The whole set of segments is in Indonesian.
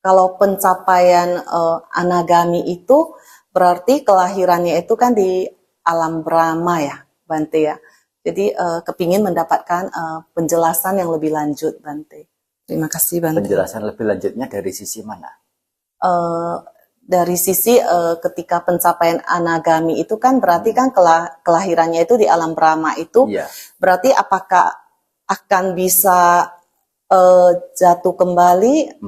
kalau pencapaian anagami itu berarti kelahirannya itu kan di alam Brahma ya, Bante ya. Jadi kepingin mendapatkan penjelasan yang lebih lanjut, Bante. Terima kasih, Bante. Penjelasan lebih lanjutnya dari sisi mana? Dari sisi ketika pencapaian anagami itu kan berarti kan kelahirannya itu di alam Brahma itu, Iya. berarti apakah akan bisa jatuh kembali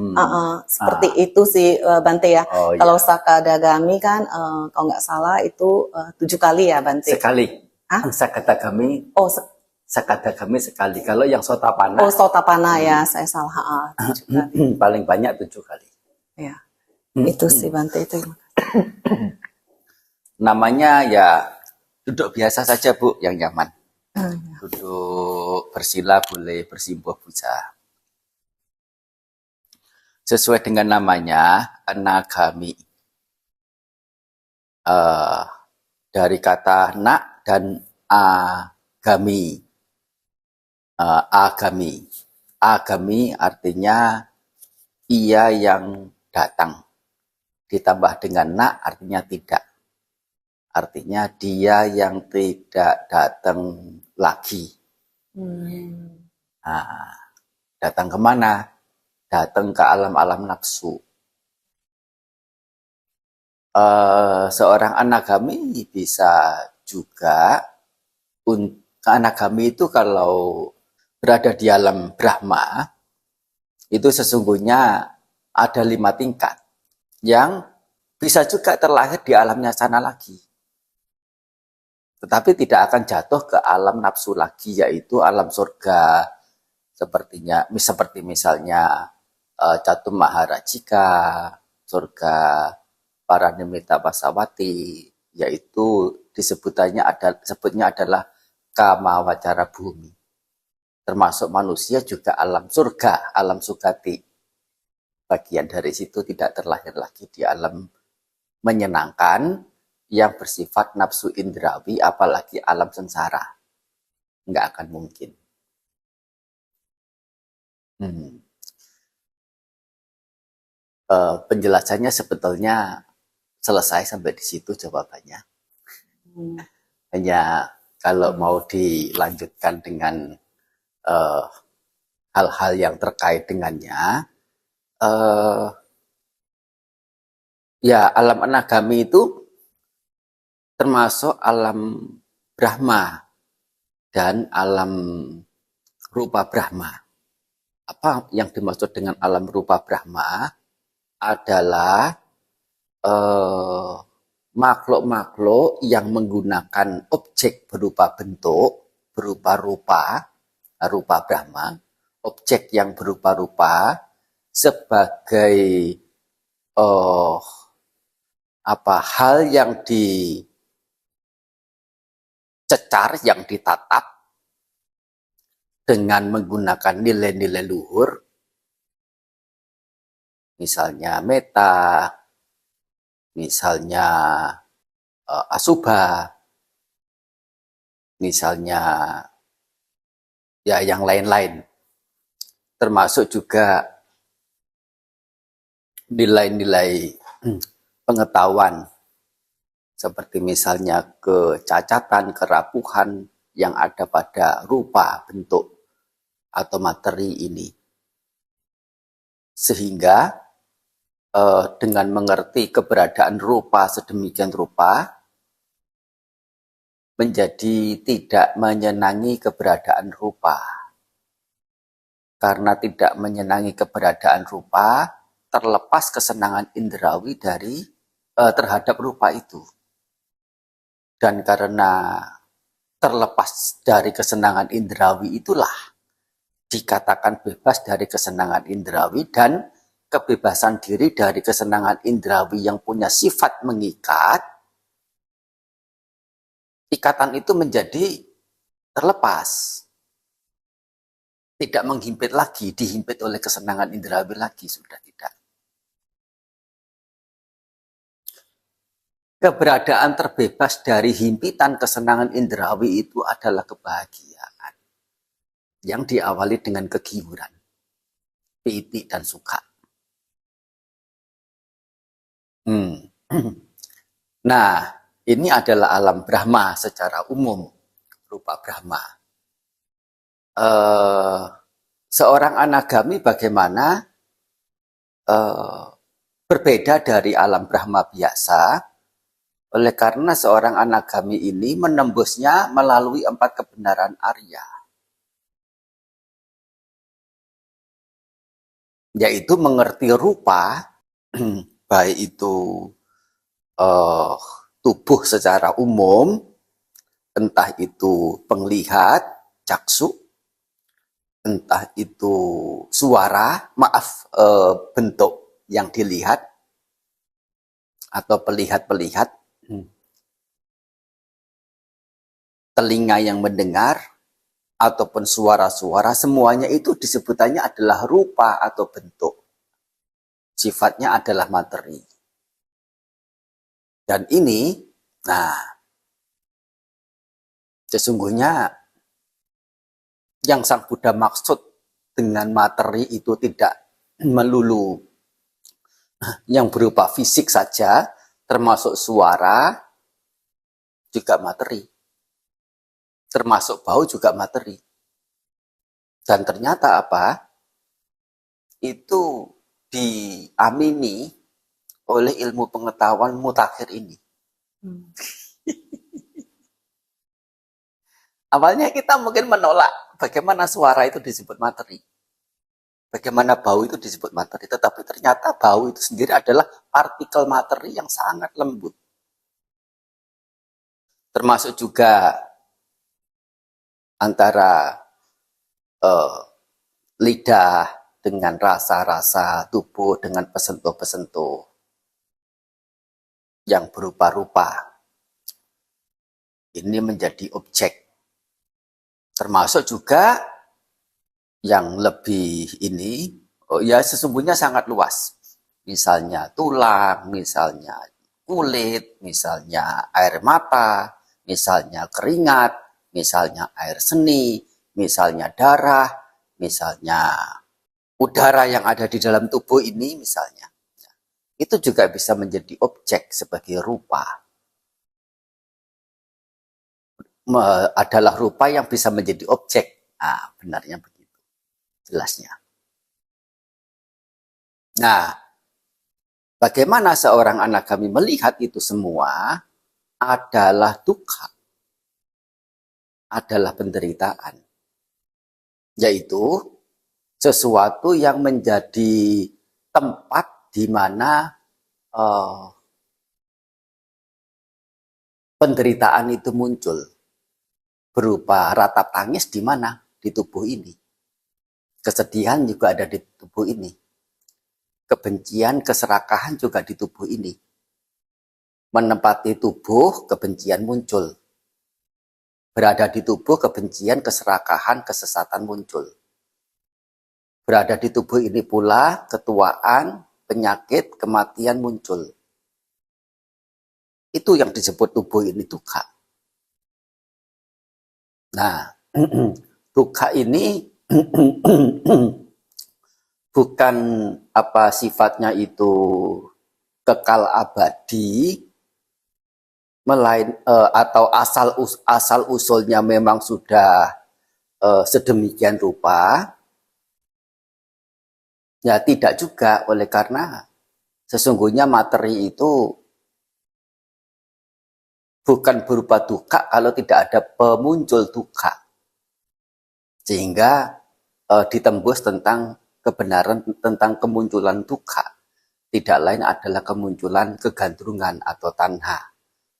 seperti itu sih Bante ya. Oh, iya. Kalau Sakadagami kan kalau nggak salah itu 7 kali ya, Bante. Sekali. Sakadagami. Oh, Sakadagami sekali. Kalau yang Sotapana. oh Sotapana ya, saya salah. 7 kali. Paling banyak 7 kali. Ya, itu sih Bante itu. Namanya ya duduk biasa saja Bu, yang nyaman. Ya. Duduk bersila boleh bersimpuh puja. Sesuai dengan namanya, anagami. Dari kata nak dan agami. Agami. Agami artinya ia yang datang. Ditambah dengan nak artinya tidak. Artinya dia yang tidak datang lagi. Datang kemana? Datang ke alam-alam nafsu. Seorang anagami bisa juga, anagami itu kalau berada di alam Brahma, itu sesungguhnya ada 5 tingkat yang bisa juga terlahir di alamnya sana lagi. Tetapi tidak akan jatuh ke alam nafsu lagi, yaitu alam surga, seperti misalnya Catum Maharajika, surga para Nimita Pasawati, yaitu sebutnya adalah Kama Wacara Bumi. Termasuk manusia juga alam surga, alam sugati. Bagian dari situ tidak terlahir lagi di alam menyenangkan yang bersifat nafsu indrawi, apalagi alam sengsara. Nggak akan mungkin. Penjelasannya sebetulnya selesai sampai di situ jawabannya. Hanya kalau mau dilanjutkan dengan hal-hal yang terkait dengannya, ya alam anagami itu termasuk alam Brahma dan alam rupa Brahma. Apa yang dimaksud dengan alam rupa Brahma adalah makhluk-makhluk yang menggunakan objek berupa bentuk, berupa rupa Brahma, objek yang berupa rupa sebagai hal yang dicecar, yang ditatap dengan menggunakan nilai-nilai luhur, misalnya meta, misalnya asubha, misalnya ya yang lain-lain. Termasuk juga nilai-nilai pengetahuan, seperti misalnya kecacatan, kerapuhan yang ada pada rupa, bentuk, atau materi ini. Sehingga dengan mengerti keberadaan rupa sedemikian rupa, menjadi tidak menyenangi keberadaan rupa. Karena tidak menyenangi keberadaan rupa, terlepas kesenangan indrawi terhadap rupa itu. Dan karena terlepas dari kesenangan indrawi itulah dikatakan bebas dari kesenangan indrawi, dan kebebasan diri dari kesenangan indrawi yang punya sifat mengikat, ikatan itu menjadi terlepas. Tidak menghimpit lagi, dihimpit oleh kesenangan indrawi lagi, sudah tidak. Keberadaan terbebas dari himpitan kesenangan indrawi itu adalah kebahagiaan yang diawali dengan kegiuran, piti dan suka. Hmm. Nah, ini adalah alam Brahma secara umum, rupa Brahma. Eh, Seorang anagami bagaimana berbeda dari alam Brahma biasa, oleh karena seorang anagami ini menembusnya melalui 4 kebenaran Arya, yaitu mengerti rupa, baik itu eh, tubuh secara umum, entah itu penglihat, caksu, entah itu suara, bentuk yang dilihat atau pelihat-pelihat, telinga yang mendengar, ataupun suara-suara, semuanya itu disebutannya adalah rupa atau bentuk. Sifatnya adalah materi. Dan ini, nah, sesungguhnya yang Sang Buddha maksud dengan materi itu tidak melulu yang berupa fisik saja, termasuk suara juga materi, termasuk bau juga materi. Dan ternyata apa? Itu diamini oleh ilmu pengetahuan mutakhir ini. Awalnya kita mungkin menolak bagaimana suara itu disebut materi. Bagaimana bau itu disebut materi. Tetapi ternyata bau itu sendiri adalah partikel materi yang sangat lembut. Termasuk juga antara lidah dengan rasa-rasa tubuh dengan pesentuh-pesentuh yang berupa-rupa. Ini menjadi objek. Termasuk juga yang lebih ini, ya sesungguhnya sangat luas. Misalnya tulang, misalnya kulit, misalnya air mata, misalnya keringat, misalnya air seni, misalnya darah, misalnya udara yang ada di dalam tubuh ini misalnya. Itu juga bisa menjadi objek sebagai rupa. Adalah rupa yang bisa menjadi objek. Nah, benarnya begitu. Jelasnya. Nah, bagaimana seorang anagami melihat itu semua adalah dukkha, adalah penderitaan. Yaitu sesuatu yang menjadi tempat di mana penderitaan itu muncul. Berupa ratap tangis di mana? Di tubuh ini. Kesedihan juga ada di tubuh ini. Kebencian, keserakahan juga di tubuh ini. Menempati tubuh, kebencian muncul. Berada di tubuh, kebencian, keserakahan, kesesatan muncul. Berada di tubuh ini pula, ketuaan, penyakit, kematian muncul. Itu yang disebut tubuh ini dukkha. Nah, dukkha ini bukan apa sifatnya itu kekal abadi, atau asal usulnya memang sudah sedemikian rupa. Ya tidak juga, oleh karena sesungguhnya materi itu bukan berupa dukkha kalau tidak ada pemuncul dukkha. Sehingga ditembus tentang kebenaran tentang kemunculan dukkha. Tidak lain adalah kemunculan kegandrungan atau tanha,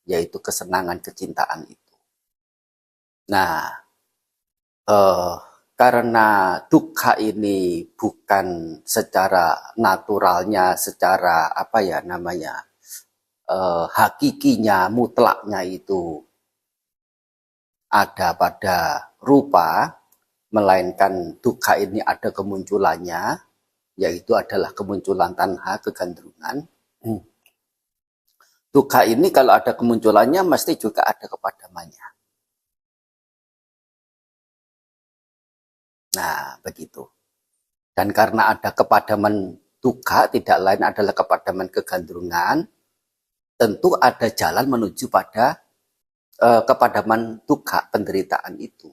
yaitu kesenangan kecintaan itu. Nah, karena dukkha ini bukan secara naturalnya, secara apa ya namanya, hakikinya, mutlaknya itu ada pada rupa, melainkan dukkha ini ada kemunculannya, yaitu adalah kemunculan tanha, kegandrungan. Dukkha ini kalau ada kemunculannya, mesti juga ada kepadamannya. Nah, begitu. Dan karena ada kepadaman dukkha, tidak lain adalah kepadaman kegandrungan, tentu ada jalan menuju pada kepadaman dukkha, penderitaan itu.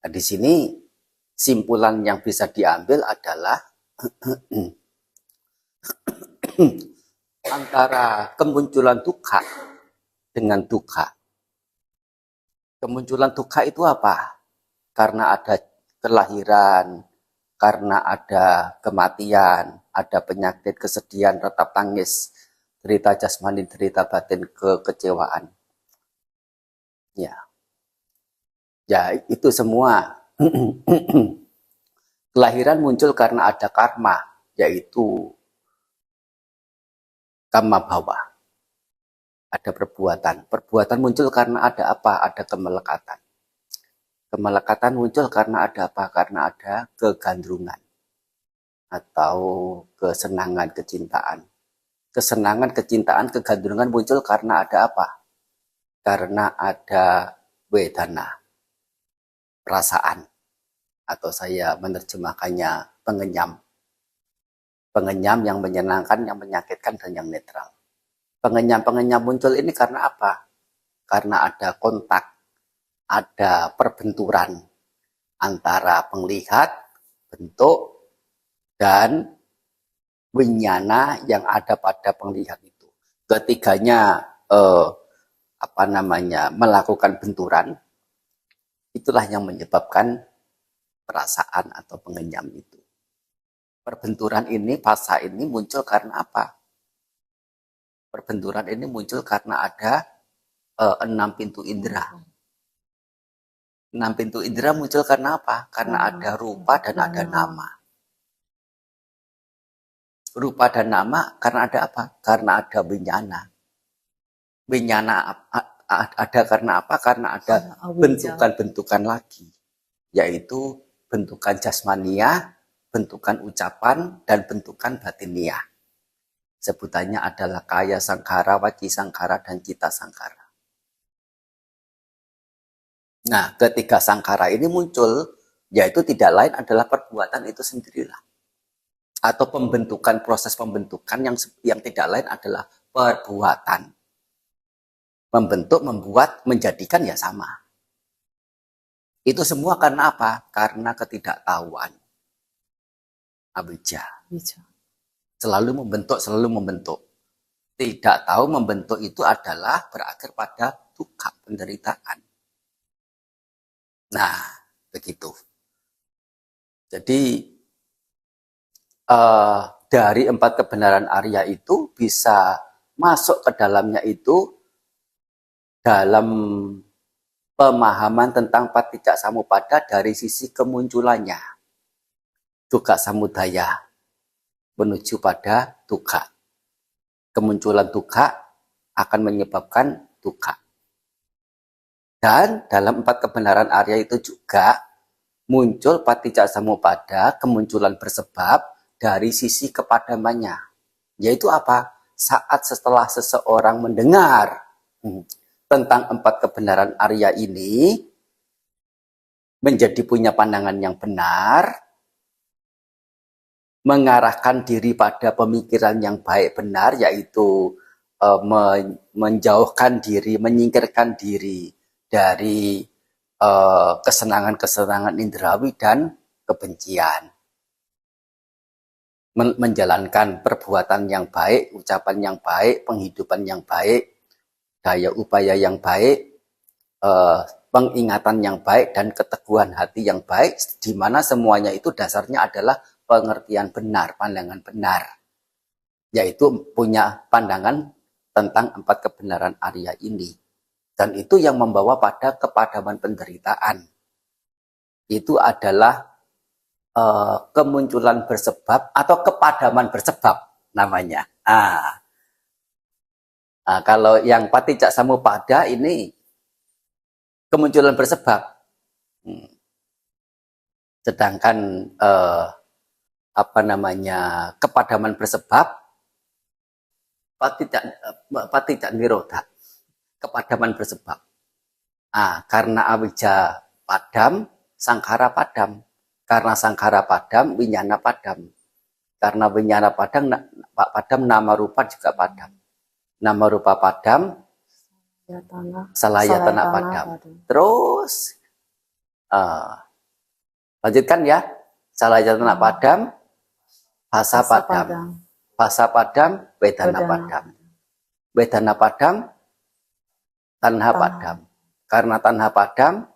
Nah, di sini simpulan yang bisa diambil adalah antara kemunculan dukkha dengan dukkha. Kemunculan dukkha itu apa? Karena ada kelahiran, karena ada kematian, ada penyakit, kesedihan, retap tangis, derita jasmani, derita batin, kekecewaan. Ya, itu semua. Kelahiran muncul karena ada karma, yaitu karma bhawa. Ada perbuatan. Perbuatan muncul karena ada apa? Ada kemelekatan. Kemelekatan muncul karena ada apa? Karena ada kegandrungan atau kesenangan, kecintaan. Kesenangan, kecintaan, kegandrungan muncul karena ada apa? Karena ada wedana, perasaan, atau saya menerjemahkannya pengenyam. Pengenyam yang menyenangkan, yang menyakitkan, dan yang netral. Pengenyam-pengenyam muncul ini karena apa? Karena ada kontak, ada perbenturan antara penglihat, bentuk, dan winyana yang ada pada penglihat itu. Ketiganya melakukan benturan, itulah yang menyebabkan perasaan atau pengenyam itu. Perbenturan ini, fasa ini muncul karena apa? Perbenturan ini muncul karena ada 6 pintu indera. 6 pintu indera muncul karena apa? Karena ada rupa dan ada nama. Rupa dan nama karena ada apa? Karena ada winyana. Winyana ada karena apa? Karena ada bentukan-bentukan lagi, yaitu bentukan jasmania, bentukan ucapan, dan bentukan batinia. Sebutannya adalah kaya sangkara, waci sangkara, dan cita sangkara. Nah, ketiga sangkara ini muncul, yaitu tidak lain adalah perbuatan itu sendirilah. Atau pembentukan, proses pembentukan yang tidak lain adalah perbuatan. Membentuk, membuat, menjadikan ya sama. Itu semua karena apa? Karena ketidaktahuan. Avijja. Selalu membentuk. Tidak tahu membentuk itu adalah berakhir pada dukkha, penderitaan. Nah, begitu. Jadi, dari 4 kebenaran Arya itu bisa masuk ke dalamnya itu dalam pemahaman tentang paticca samuppada dari sisi kemunculannya. Dukkha samudaya menuju pada dukkha. Kemunculan dukkha akan menyebabkan dukkha. Dan dalam 4 kebenaran Arya itu juga muncul paticca samuppada, kemunculan bersebab dari sisi kepadamannya. Yaitu apa? Saat setelah seseorang mendengar tentang 4 kebenaran Arya ini, menjadi punya pandangan yang benar, mengarahkan diri pada pemikiran yang baik benar, yaitu menjauhkan diri, menyingkirkan diri dari kesenangan-kesenangan indrawi dan kebencian. Menjalankan perbuatan yang baik, ucapan yang baik, penghidupan yang baik, daya upaya yang baik, pengingatan yang baik, dan keteguhan hati yang baik, di mana semuanya itu dasarnya adalah pengertian benar, pandangan benar, yaitu punya pandangan tentang 4 kebenaran Arya ini. Dan itu yang membawa pada kepadaman penderitaan. Itu adalah kemunculan bersebab atau kepadaman bersebab namanya. Kalau yang paticca samuppada ini kemunculan bersebab. Sedangkan kepadaman bersebab paticca nirodha, kepadaman bersebab. Karena avijja padam, sangkara padam. Karena sangkara padam, winyana padam. Karena winyana padam, nama rupa juga padam. nama rupa padam, Ya tanah. salaya tanah padam. Terus lanjutkan ya. Salaya tanah padam, basa padam. Basa padam, wedana padam. Wedana padam, tanha padam. Karena tanha padam,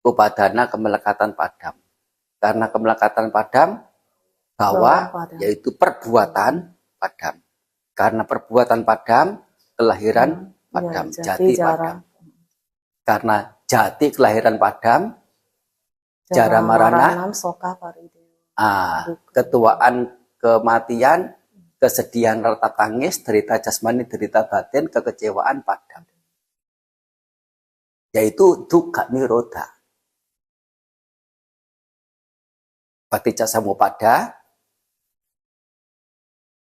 upadana kemelekatan padam. Karena kemelekatan padam, bahwa yaitu perbuatan padam. Karena perbuatan padam, kelahiran padam, jati padam. Karena jati kelahiran padam, jara marana, ketuaan kematian, kesedihan rata tangis, derita jasmani, derita batin, kekecewaan padam. Yaitu dukkha nirodha. Paticca samuppada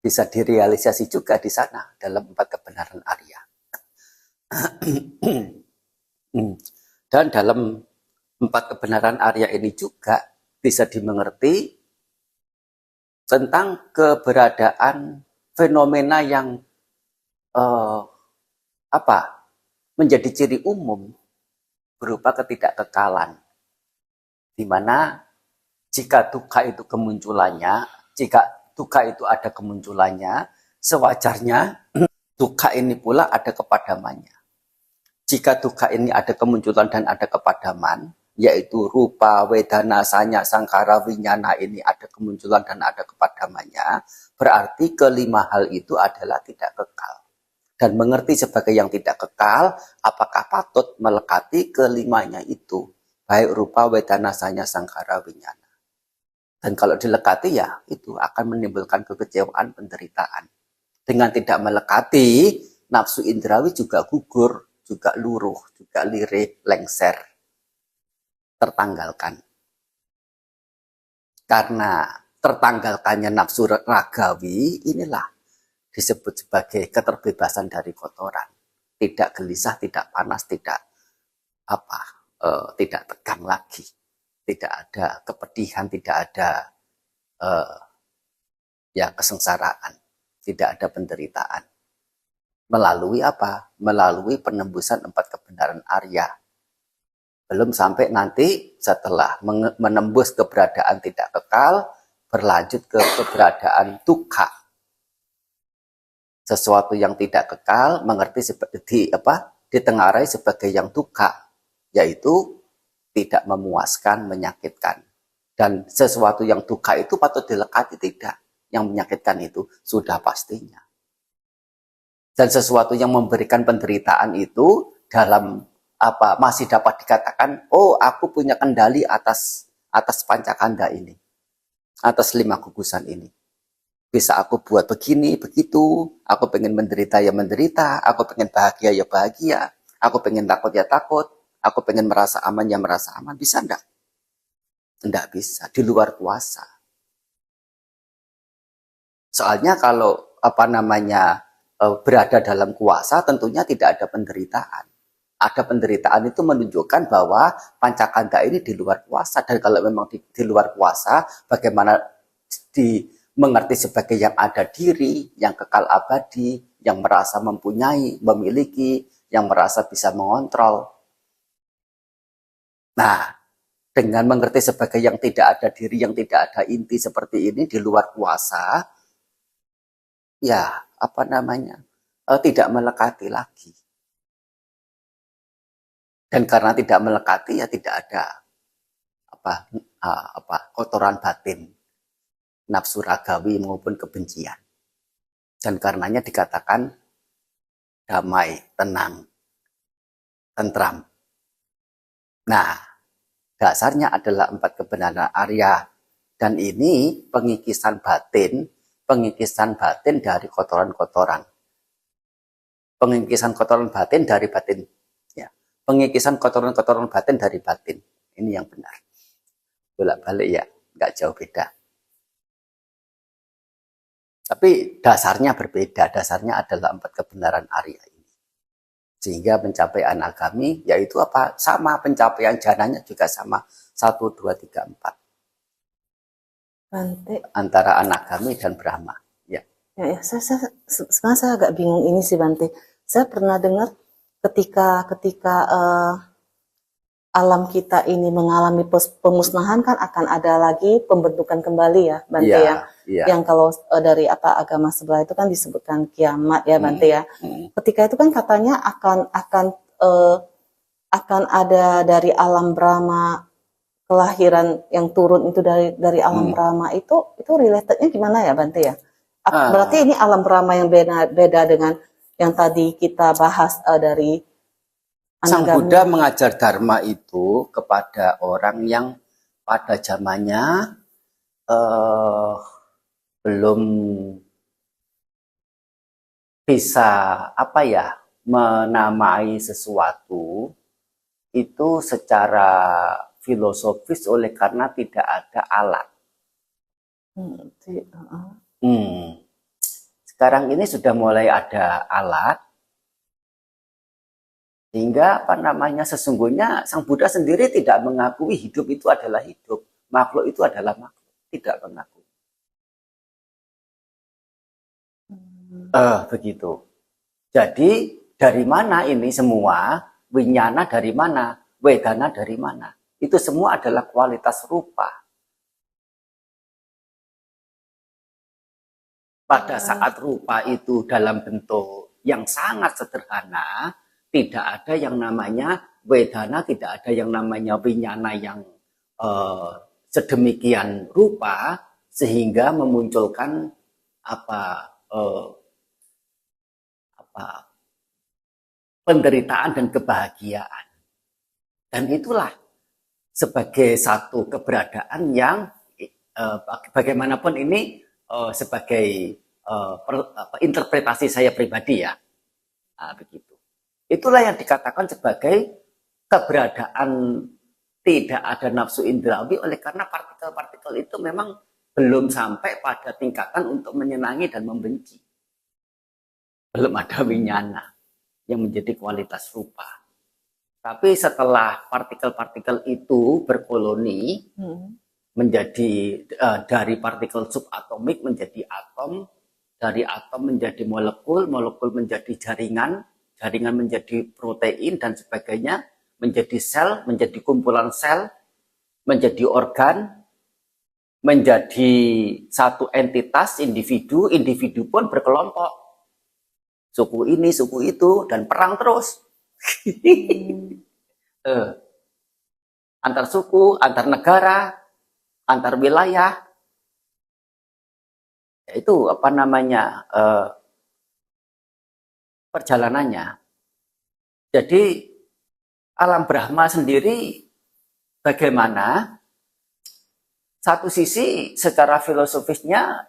bisa direalisasi juga di sana dalam 4 kebenaran Arya. Dan dalam 4 kebenaran Arya ini juga bisa dimengerti tentang keberadaan fenomena yang menjadi ciri umum berupa ketidakkekalan, di mana jika dukkha itu kemunculannya, jika dukkha itu ada kemunculannya, sewajarnya dukkha ini pula ada kepadamannya. Jika dukkha ini ada kemunculan dan ada kepadaman, yaitu rupa, wedana, sanya, sangkara, winyana ini ada kemunculan dan ada kepadamannya, berarti kelima hal itu adalah tidak kekal. Dan mengerti sebagai yang tidak kekal, apakah patut melekati kelimanya itu, baik rupa, wedana, sanya, sangkara, winyana. Dan kalau dilekati ya itu akan menimbulkan kekecewaan, penderitaan. Dengan tidak melekati, nafsu indrawi juga gugur, juga luruh, juga lirih, lengser, tertanggalkan. Karena tertanggalkannya nafsu ragawi, inilah disebut sebagai keterbebasan dari kotoran. Tidak gelisah, tidak panas, tidak tegang lagi. Tidak ada kepedihan, tidak ada kesengsaraan, tidak ada penderitaan. Melalui apa? Melalui penembusan 4 kebenaran Arya. Belum sampai nanti setelah menembus keberadaan tidak kekal, berlanjut ke keberadaan dukkha. Sesuatu yang tidak kekal mengerti ditengarai sebagai yang dukkha, yaitu tidak memuaskan, menyakitkan. Dan sesuatu yang dukkha itu patut dilekati, tidak. Yang menyakitkan itu sudah pastinya. Dan sesuatu yang memberikan penderitaan itu dalam masih dapat dikatakan, oh aku punya kendali atas pancakanda ini, atas 5 gugusan ini. Bisa aku buat begini, begitu. Aku pengen menderita ya menderita, aku pengen bahagia ya bahagia, aku pengen takut ya takut. Aku pengen merasa aman ya merasa aman. Bisa enggak? Enggak bisa. Di luar kuasa. Soalnya kalau berada dalam kuasa, tentunya tidak ada penderitaan. Ada penderitaan itu menunjukkan bahwa pancakanda ini di luar kuasa. Dan kalau memang di luar kuasa, bagaimana mengerti sebagai yang ada diri, yang kekal abadi, yang merasa mempunyai, memiliki, yang merasa bisa mengontrol. Nah, dengan mengerti sebagai yang tidak ada diri, yang tidak ada inti seperti ini di luar kuasa, ya tidak melekati lagi. Dan karena tidak melekati ya tidak ada kotoran batin, nafsu ragawi maupun kebencian. Dan karenanya dikatakan damai, tenang, tentram. Nah, dasarnya adalah 4 kebenaran Arya. Dan ini pengikisan batin dari kotoran-kotoran. Pengikisan kotoran batin dari batin. Ya. Pengikisan kotoran-kotoran batin dari batin. Ini yang benar. Bolak-balik ya, nggak jauh beda. Tapi dasarnya berbeda. Dasarnya adalah 4 kebenaran Arya ini. Sehingga pencapaian agami yaitu sama, pencapaian jananya juga sama, 1, 2, 3, 4. Bante. Antara anagami dan Brahma. Ya. Sebenarnya saya agak bingung ini sih Bante. Saya pernah dengar ketika alam kita ini mengalami pemusnahan kan akan ada lagi pembentukan kembali ya Bante Iya, ya. iya. Yang kalau dari agama sebelah itu kan disebutkan kiamat ya Bante ya. Ketika itu kan katanya akan ada dari alam Brahma, kelahiran yang turun itu dari alam Brahma itu relatednya gimana ya Bante ya? Berarti ini alam Brahma yang beda dengan yang tadi kita bahas dari Sang Anagami. Buddha mengajar Dharma itu kepada orang yang pada zamannya belum bisa menamai sesuatu itu secara filosofis oleh karena tidak ada alat. Sekarang ini sudah mulai ada alat, sehingga sesungguhnya Sang Buddha sendiri tidak mengakui hidup itu adalah hidup, makhluk itu adalah makhluk, tidak mengakui. Begitu. Jadi dari mana ini semua? Winyana dari mana? Wedana dari mana? Itu semua adalah kualitas rupa. Pada saat rupa itu dalam bentuk yang sangat sederhana, tidak ada yang namanya wedana, tidak ada yang namanya winyana yang sedemikian rupa sehingga memunculkan penderitaan dan kebahagiaan. Dan itulah sebagai satu keberadaan yang bagaimanapun ini sebagai interpretasi saya pribadi ya. Begitu. Itulah yang dikatakan sebagai keberadaan tidak ada nafsu indrawi oleh karena partikel-partikel itu memang belum sampai pada tingkatan untuk menyenangi dan membenci. Belum ada winyana yang menjadi kualitas rupa. Tapi setelah partikel-partikel itu berkoloni menjadi dari partikel subatomik menjadi atom, dari atom menjadi molekul, molekul menjadi jaringan, jaringan menjadi protein dan sebagainya, menjadi sel, menjadi kumpulan sel, menjadi organ, menjadi satu entitas, individu, individu pun berkelompok. Suku ini, suku itu, dan perang terus. Antar suku, antar negara, antar wilayah. Itu perjalanannya. Jadi alam Brahma sendiri bagaimana? Satu sisi secara filosofisnya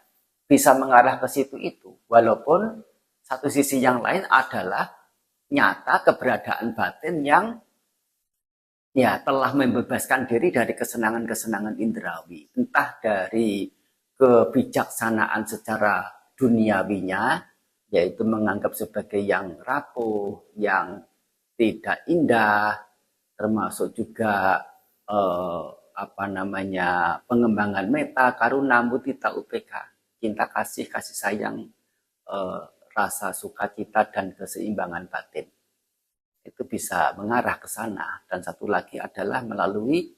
bisa mengarah ke situ itu. Walaupun satu sisi yang lain adalah nyata keberadaan batin yang ya telah membebaskan diri dari kesenangan-kesenangan indrawi. Entah dari kebijaksanaan secara duniawinya, yaitu menganggap sebagai yang rapuh, yang tidak indah, termasuk juga pengembangan meta, karuna, mudita, upeka, cinta kasih, kasih sayang, rasa sukacita dan keseimbangan batin. Itu bisa mengarah ke sana. Dan satu lagi adalah melalui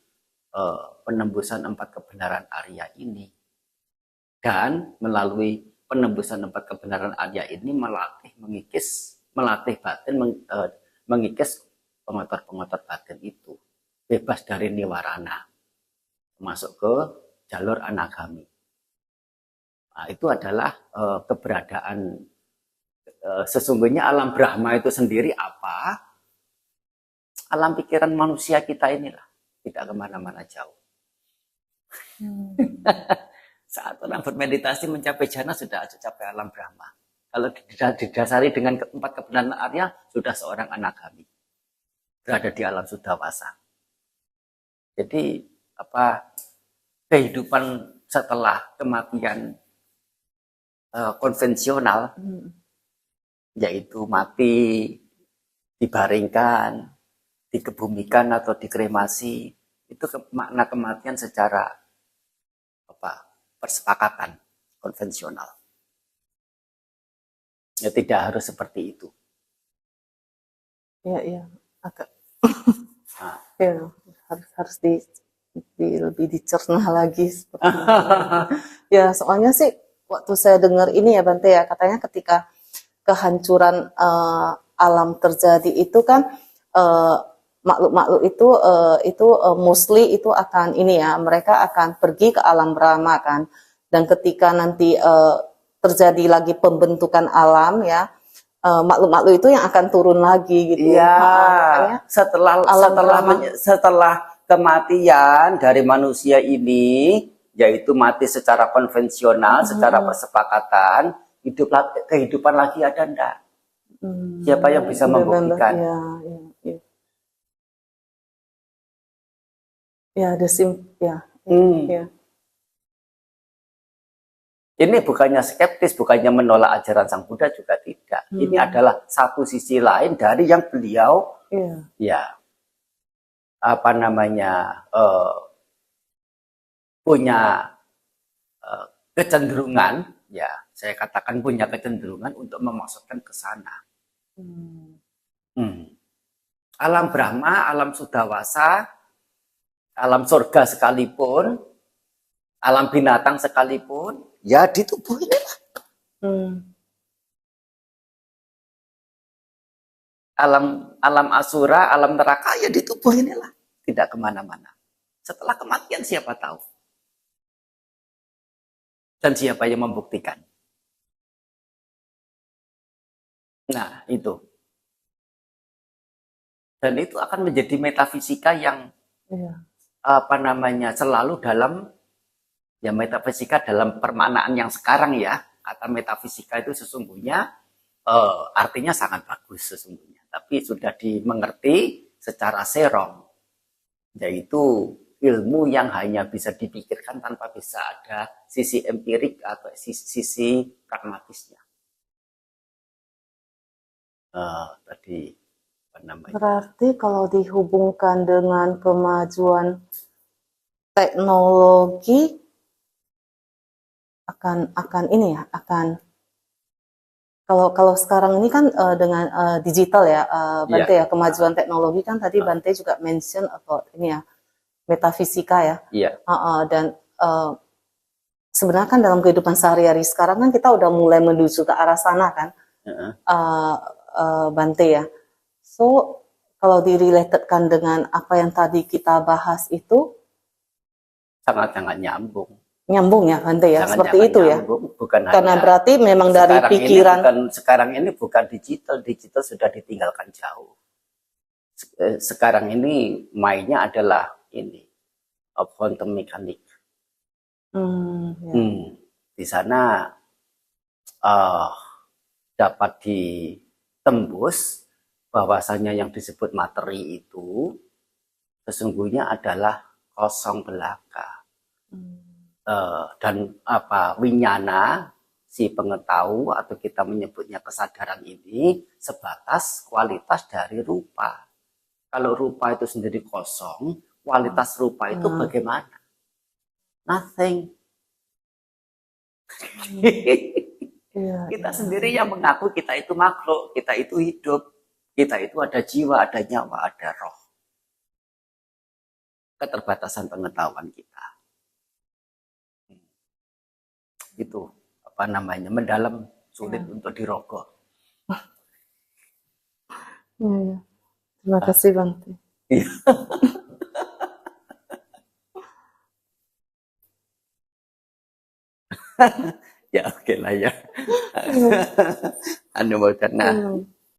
penembusan 4 kebenaran Arya ini. Dan melalui penembusan 4 kebenaran Arya ini melatih batin, mengikis pengotor-pengotor batin itu. Bebas dari niwarana. Masuk ke jalur anagami. Nah, itu adalah keberadaan sesungguhnya alam Brahma itu sendiri apa? Alam pikiran manusia kita inilah, tidak kemana-mana jauh. Saat orang bermeditasi mencapai jana sudah capai alam Brahma. Kalau didasari dengan 4 kebenaran Arya, sudah seorang anagami. Berada di alam Sudawasa. Jadi kehidupan setelah kematian konvensional, yaitu mati, dibaringkan, dikebumikan atau dikremasi, itu makna kematian secara persepakatan konvensional. Ya, tidak harus seperti itu. Ya, ya, agak Nah, ya harus lebih dicerna lagi seperti itu. Ya, soalnya sih waktu saya dengar ini ya Bante ya, katanya ketika kehancuran alam terjadi itu kan eh, makhluk-makhluk itu mostly itu akan ini ya, mereka akan pergi ke alam Brahma kan, dan ketika nanti terjadi lagi pembentukan alam ya, makhluk-makhluk itu yang akan turun lagi gitu. iya, Makanya setelah alam setelah Brahma, setelah kematian dari manusia ini, yaitu mati secara konvensional, secara persepakatan, kehidupan lagi ada enggak? Siapa yang bisa benar-benar membuktikan? ya, ya, ya, ya, ya, Hmm. ya. Ini bukannya skeptis, bukannya menolak ajaran Sang Buddha, juga tidak. Ini adalah satu sisi lain dari yang beliau, Iya. ya, apa namanya, punya kecenderungan, ya, saya katakan punya kecenderungan untuk memasukkan ke sana. Alam Brahma, alam Sudawasa, alam surga sekalipun, alam binatang sekalipun, ya di tubuh ini lah. Alam asura, alam neraka, ya di tubuh inilah. Tidak kemana-mana. Setelah kematian siapa tahu. Dan siapa yang membuktikan. Nah, itu. Dan itu akan menjadi metafisika yang apa namanya, selalu dalam, ya, metafisika dalam permaknaan yang sekarang ya. Kata metafisika itu sesungguhnya artinya sangat bagus sesungguhnya. Tapi sudah dimengerti secara serong. Yaitu ilmu yang hanya bisa dipikirkan tanpa bisa ada sisi empirik atau sisi pragmatisnya. Tadi apa namanya? Berarti kalau dihubungkan dengan kemajuan teknologi akan ini ya, akan kalau sekarang ini kan dengan digital ya, Bante ya, kemajuan teknologi kan tadi Bante juga mention about ini ya, metafisika ya. Iya. Dan sebenarnya kan dalam kehidupan sehari-hari sekarang kan kita udah mulai menuju ke arah sana kan, Bante ya. So kalau direlatedkan dengan apa yang tadi kita bahas itu sangat-sangat nyambung ya Bante ya, seperti itu ya. Bukan Karena hanya, berarti memang dari pikiran sekarang ini bukan digital sudah ditinggalkan jauh. Sekarang ini mainnya adalah ini quantum mechanics. Di sana dapat ditembus bahwasanya yang disebut materi itu sesungguhnya adalah kosong belaka. Dan winyana, si pengetahu atau kita menyebutnya kesadaran ini sebatas kualitas dari rupa. Kalau rupa itu sendiri kosong, kualitas rupa itu bagaimana? Nothing. Kita sendiri yang mengaku kita itu makhluk, kita itu hidup, kita itu ada jiwa, ada nyawa, ada roh. Keterbatasan pengetahuan kita. Itu apa namanya, mendalam, sulit untuk dirogoh. Terima kasih Bante. Ya oke lah ya. Anu mau